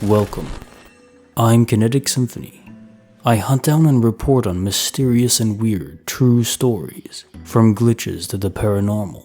Welcome. I'm Kinetic Symphony. I hunt down and report on mysterious and weird true stories, from glitches to the paranormal.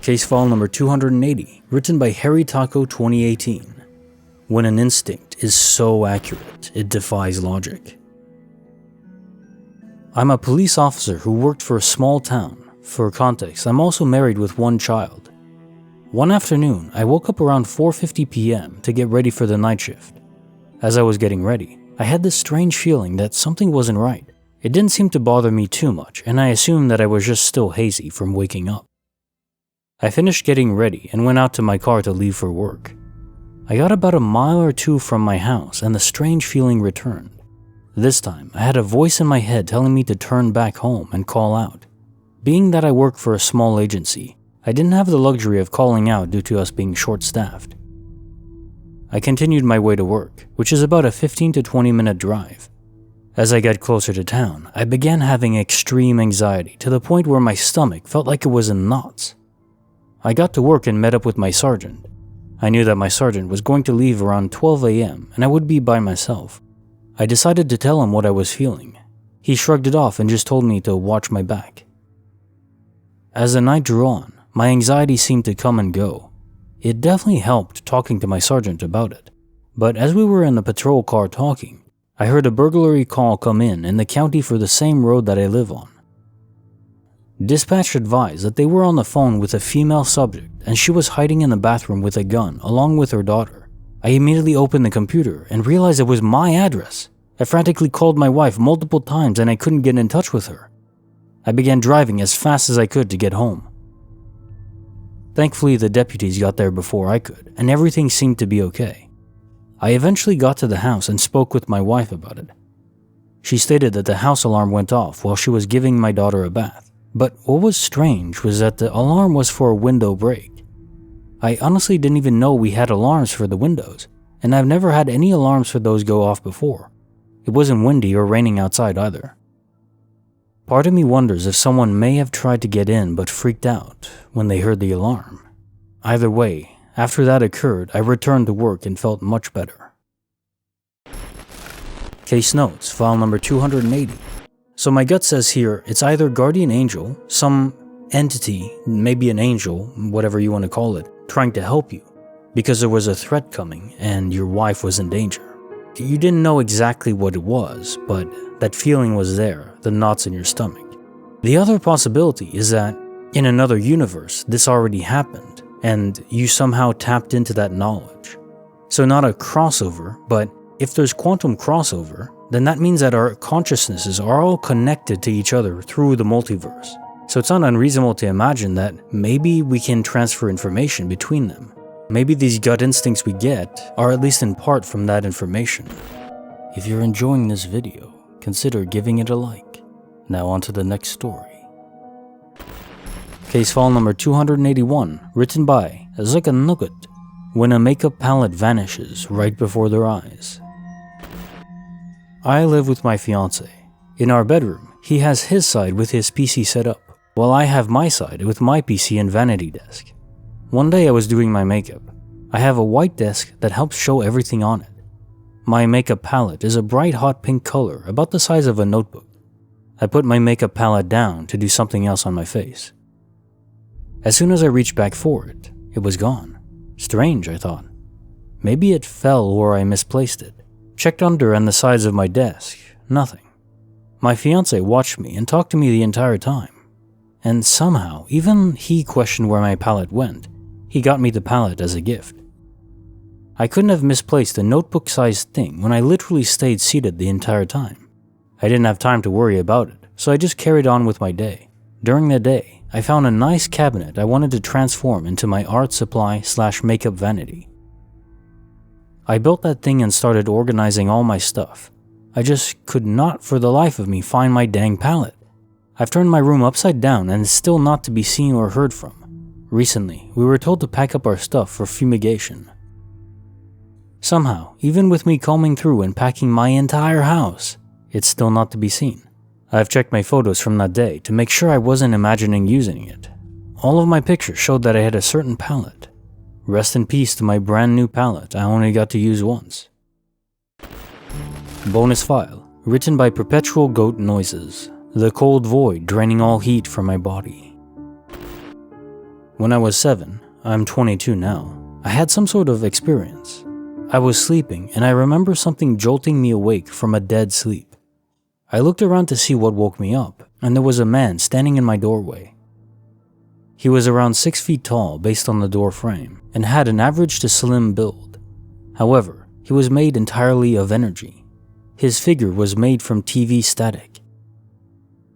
Case file number 280, written by Harry Taco 2018. When an instinct is so accurate, it defies logic. I'm a police officer who worked for a small town. For context, I'm also married with one child. One afternoon, I woke up around 4:50 p.m. to get ready for the night shift. As I was getting ready, I had this strange feeling that something wasn't right. It didn't seem to bother me too much, and I assumed that I was just still hazy from waking up. I finished getting ready and went out to my car to leave for work. I got about a mile or two from my house and the strange feeling returned. This time, I had a voice in my head telling me to turn back home and call out. Being that I work for a small agency, I didn't have the luxury of calling out due to us being short-staffed. I continued my way to work, which is about a 15 to 20 minute drive. As I got closer to town, I began having extreme anxiety to the point where my stomach felt like it was in knots. I got to work and met up with my sergeant. I knew that my sergeant was going to leave around 12 a.m. and I would be by myself. I decided to tell him what I was feeling. He shrugged it off and just told me to watch my back. As the night drew on, my anxiety seemed to come and go. It definitely helped talking to my sergeant about it. But as we were in the patrol car talking, I heard a burglary call come in the county for the same road that I live on. Dispatch advised that they were on the phone with a female subject and she was hiding in the bathroom with a gun along with her daughter. I immediately opened the computer and realized it was my address. I frantically called my wife multiple times and I couldn't get in touch with her. I began driving as fast as I could to get home. Thankfully, the deputies got there before I could, and everything seemed to be okay. I eventually got to the house and spoke with my wife about it. She stated that the house alarm went off while she was giving my daughter a bath, but what was strange was that the alarm was for a window break. I honestly didn't even know we had alarms for the windows, and I've never had any alarms for those go off before. It wasn't windy or raining outside either. Part of me wonders if someone may have tried to get in but freaked out when they heard the alarm. Either way, after that occurred, I returned to work and felt much better. Case notes, file number 280. So my gut says here, it's either guardian angel, some entity, maybe an angel, whatever you want to call it, trying to help you, because there was a threat coming and your wife was in danger. You didn't know exactly what it was, but that feeling was there, the knots in your stomach. The other possibility is that in another universe, this already happened, and you somehow tapped into that knowledge. So not a crossover, but if there's quantum crossover, then that means that our consciousnesses are all connected to each other through the multiverse. So it's not unreasonable to imagine that maybe we can transfer information between them. Maybe these gut instincts we get are at least in part from that information. If you're enjoying this video, consider giving it a like. Now on to the next story. Case file number 281, written by xickennoogit. When a makeup palette vanishes right before their eyes. I live with my fiance. In our bedroom, he has his side with his PC set up, while I have my side with my PC and vanity desk. One day I was doing my makeup. I have a white desk that helps show everything on it. My makeup palette is a bright hot pink color about the size of a notebook. I put my makeup palette down to do something else on my face. As soon as I reached back for it, it was gone. Strange, I thought. Maybe it fell or I misplaced it. Checked under and the sides of my desk, nothing. My fiance watched me and talked to me the entire time. And somehow, even he questioned where my palette went. He got me the palette as a gift. I couldn't have misplaced a notebook-sized thing when I literally stayed seated the entire time. I didn't have time to worry about it, so I just carried on with my day. During the day, I found a nice cabinet I wanted to transform into my art supply/makeup vanity. I built that thing and started organizing all my stuff. I just could not for the life of me find my dang palette. I've turned my room upside down and it's still not to be seen or heard from. Recently, we were told to pack up our stuff for fumigation. Somehow, even with me combing through and packing my entire house, it's still not to be seen. I've checked my photos from that day to make sure I wasn't imagining using it. All of my pictures showed that I had a certain palette. Rest in peace to my brand new palette I only got to use once. Bonus file, written by perpetualgoatnoises, the cold void draining all heat from my body. When I was 7, I'm 22 now, I had some sort of experience. I was sleeping and I remember something jolting me awake from a dead sleep. I looked around to see what woke me up, and there was a man standing in my doorway. He was around 6 feet tall based on the door frame, and had an average to slim build. However, he was made entirely of energy. His figure was made from TV static.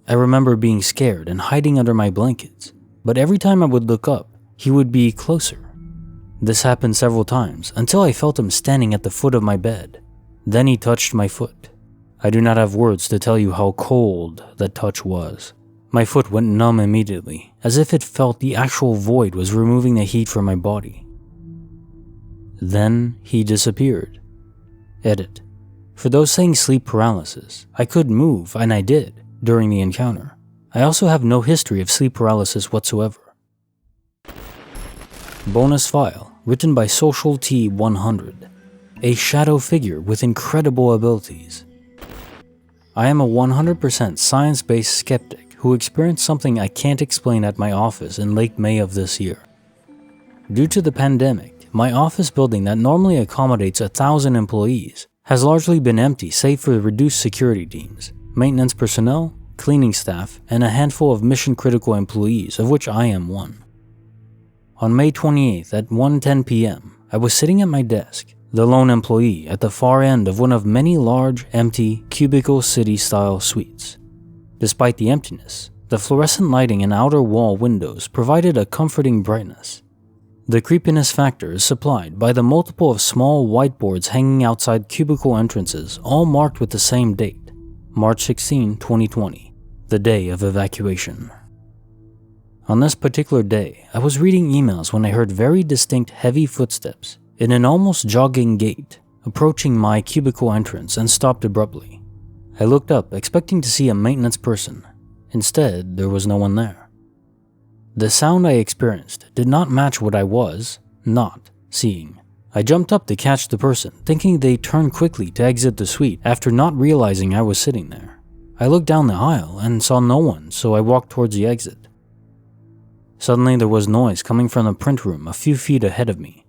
I remember being scared and hiding under my blankets, but every time I would look up, he would be closer. This happened several times until I felt him standing at the foot of my bed. Then he touched my foot. I do not have words to tell you how cold that touch was. My foot went numb immediately, as if it felt the actual void was removing the heat from my body. Then he disappeared. Edit. For those saying sleep paralysis, I could move, and I did, during the encounter. I also have no history of sleep paralysis whatsoever. Bonus file, written by Social T100, a shadow figure with incredible abilities. I am a 100% science-based skeptic who experienced something I can't explain at my office in late May of this year. Due to the pandemic, my office building that normally accommodates 1,000 employees has largely been empty save for reduced security teams, maintenance personnel, cleaning staff, and a handful of mission-critical employees, of which I am one. On May 28th at 1:10 p.m., I was sitting at my desk, the lone employee at the far end of one of many large, empty, cubicle city-style suites. Despite the emptiness, the fluorescent lighting and outer wall windows provided a comforting brightness. The creepiness factor is supplied by the multiple of small whiteboards hanging outside cubicle entrances, all marked with the same date, March 16, 2020, the day of evacuation. On this particular day, I was reading emails when I heard very distinct heavy footsteps in an almost jogging gait approaching my cubicle entrance and stopped abruptly. I looked up, expecting to see a maintenance person. Instead, there was no one there. The sound I experienced did not match what I was not seeing. I jumped up to catch the person, thinking they turned quickly to exit the suite after not realizing I was sitting there. I looked down the aisle and saw no one, so I walked towards the exit. Suddenly, there was noise coming from the print room a few feet ahead of me.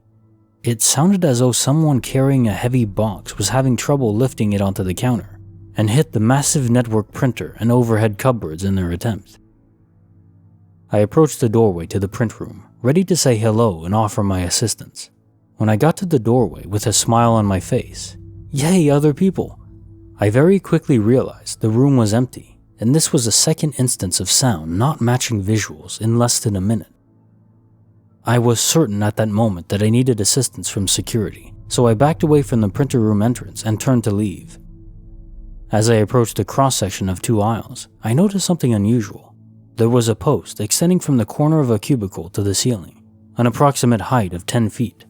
It sounded as though someone carrying a heavy box was having trouble lifting it onto the counter, and hit the massive network printer and overhead cupboards in their attempt. I approached the doorway to the print room, ready to say hello and offer my assistance. When I got to the doorway with a smile on my face, yay, other people, I very quickly realized the room was empty, and this was a second instance of sound not matching visuals in less than a minute. I was certain at that moment that I needed assistance from security, so I backed away from the printer room entrance and turned to leave. As I approached the cross-section of 2 aisles, I noticed something unusual. There was a post extending from the corner of a cubicle to the ceiling, an approximate height of 10 feet.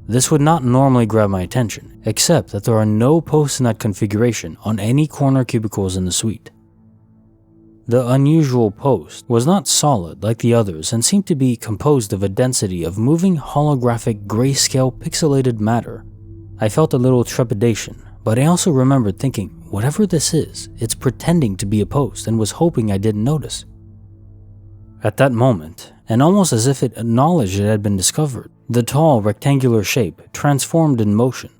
This would not normally grab my attention, except that there are no posts in that configuration on any corner cubicles in the suite. The unusual post was not solid like the others and seemed to be composed of a density of moving holographic grayscale pixelated matter. I felt a little trepidation, but I also remembered thinking, whatever this is, it's pretending to be a post and was hoping I didn't notice. At that moment, and almost as if it acknowledged it had been discovered, the tall rectangular shape transformed in motion,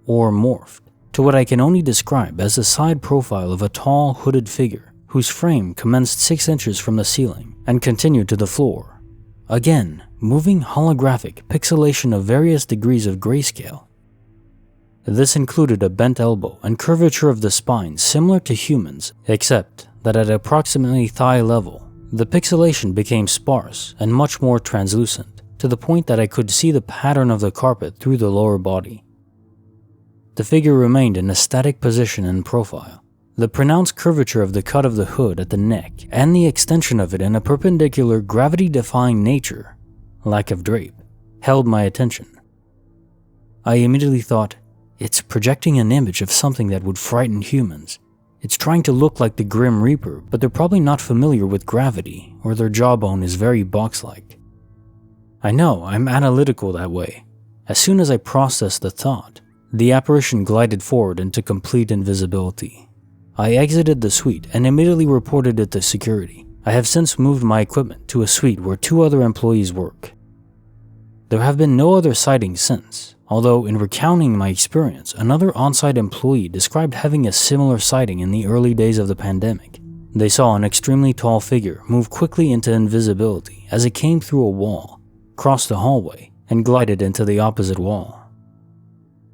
or morphed, to what I can only describe as the side profile of a tall hooded figure whose frame commenced 6 inches from the ceiling and continued to the floor. Again, moving holographic pixelation of various degrees of grayscale. This included a bent elbow and curvature of the spine similar to humans, except that at approximately thigh level, the pixelation became sparse and much more translucent, to the point that I could see the pattern of the carpet through the lower body. The figure remained in a static position in profile. The pronounced curvature of the cut of the hood at the neck and the extension of it in a perpendicular gravity-defying nature, lack of drape, held my attention. I immediately thought, it's projecting an image of something that would frighten humans. It's trying to look like the Grim Reaper, but they're probably not familiar with gravity, or their jawbone is very box-like. I know, I'm analytical that way. As soon as I processed the thought, the apparition glided forward into complete invisibility. I exited the suite and immediately reported it to security. I have since moved my equipment to a suite where 2 other employees work. There have been no other sightings since, although in recounting my experience, another on-site employee described having a similar sighting in the early days of the pandemic. They saw an extremely tall figure move quickly into invisibility as it came through a wall, crossed the hallway, and glided into the opposite wall.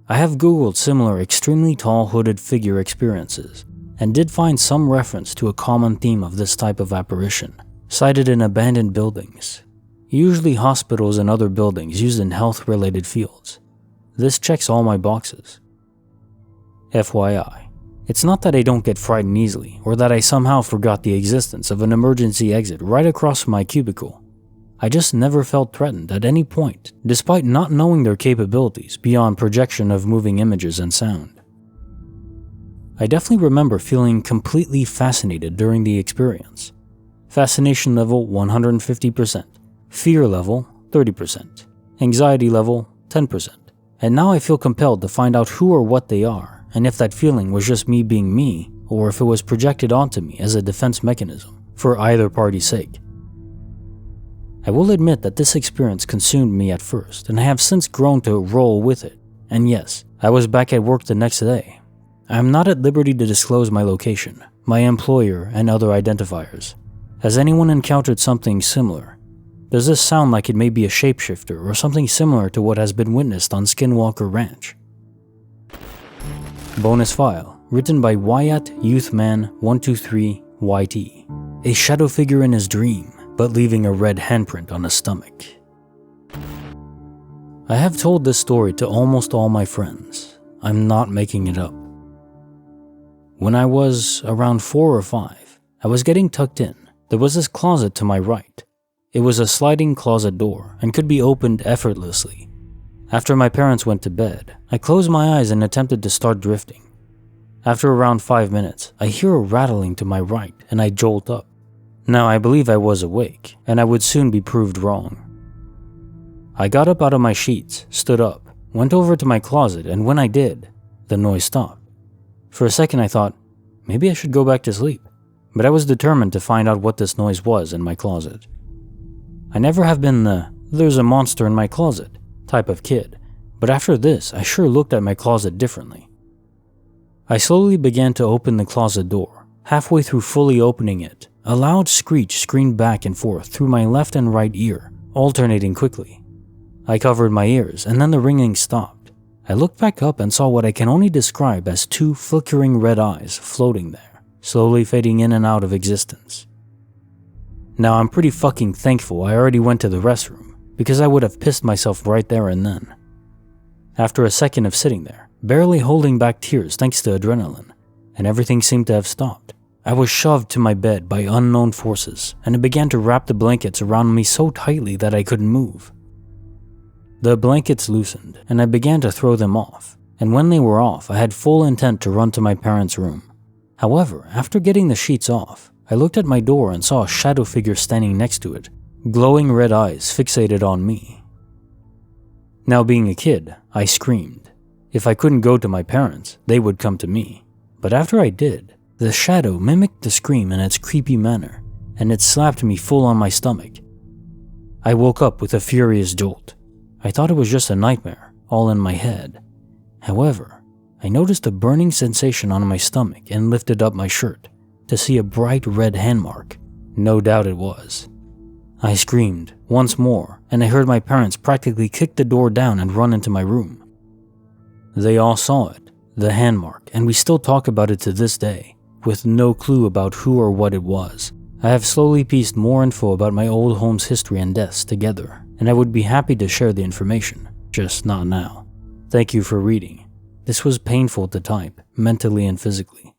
I have googled similar extremely tall hooded figure experiences, and did find some reference to a common theme of this type of apparition, cited in abandoned buildings, usually hospitals and other buildings used in health-related fields. This checks all my boxes. FYI, it's not that I don't get frightened easily, or that I somehow forgot the existence of an emergency exit right across from my cubicle. I just never felt threatened at any point, despite not knowing their capabilities beyond projection of moving images and sound. I definitely remember feeling completely fascinated during the experience. Fascination level 150%, fear level 30%, anxiety level 10%, and now I feel compelled to find out who or what they are, and if that feeling was just me being me, or if it was projected onto me as a defense mechanism, for either party's sake. I will admit that this experience consumed me at first, and I have since grown to roll with it, and yes, I was back at work the next day. I am not at liberty to disclose my location, my employer, and other identifiers. Has anyone encountered something similar? Does this sound like it may be a shapeshifter or something similar to what has been witnessed on Skinwalker Ranch? Bonus file, written by Wyatt Youthman123YT. A shadow figure in his dream, but leaving a red handprint on his stomach. I have told this story to almost all my friends. I'm not making it up. When I was around 4 or 5, I was getting tucked in. There was this closet to my right. It was a sliding closet door and could be opened effortlessly. After my parents went to bed, I closed my eyes and attempted to start drifting. After around 5 minutes, I hear a rattling to my right and I jolt up. Now I believe I was awake, and I would soon be proved wrong. I got up out of my sheets, stood up, went over to my closet, and when I did, the noise stopped. For a second I thought, maybe I should go back to sleep, but I was determined to find out what this noise was in my closet. I never have been the "there's a monster in my closet" type of kid, but after this I sure looked at my closet differently. I slowly began to open the closet door. Halfway through fully opening it, a loud screech screamed back and forth through my left and right ear, alternating quickly. I covered my ears and then the ringing stopped. I looked back up and saw what I can only describe as 2 flickering red eyes floating there, slowly fading in and out of existence. Now I'm pretty fucking thankful I already went to the restroom, because I would have pissed myself right there and then. After a second of sitting there, barely holding back tears thanks to adrenaline, and everything seemed to have stopped, I was shoved to my bed by unknown forces, and it began to wrap the blankets around me so tightly that I couldn't move. The blankets loosened, and I began to throw them off, and when they were off, I had full intent to run to my parents' room. However, after getting the sheets off, I looked at my door and saw a shadow figure standing next to it, glowing red eyes fixated on me. Now being a kid, I screamed. If I couldn't go to my parents, they would come to me. But after I did, the shadow mimicked the scream in its creepy manner, and it slapped me full on my stomach. I woke up with a furious jolt. I thought it was just a nightmare, all in my head. However, I noticed a burning sensation on my stomach and lifted up my shirt to see a bright red hand mark. No doubt it was. I screamed once more, and I heard my parents practically kick the door down and run into my room. They all saw it, the hand mark, and we still talk about it to this day, with no clue about who or what it was. I have slowly pieced more info about my old home's history and deaths together, and I would be happy to share the information, just not now. Thank you for reading. This was painful to type, mentally and physically.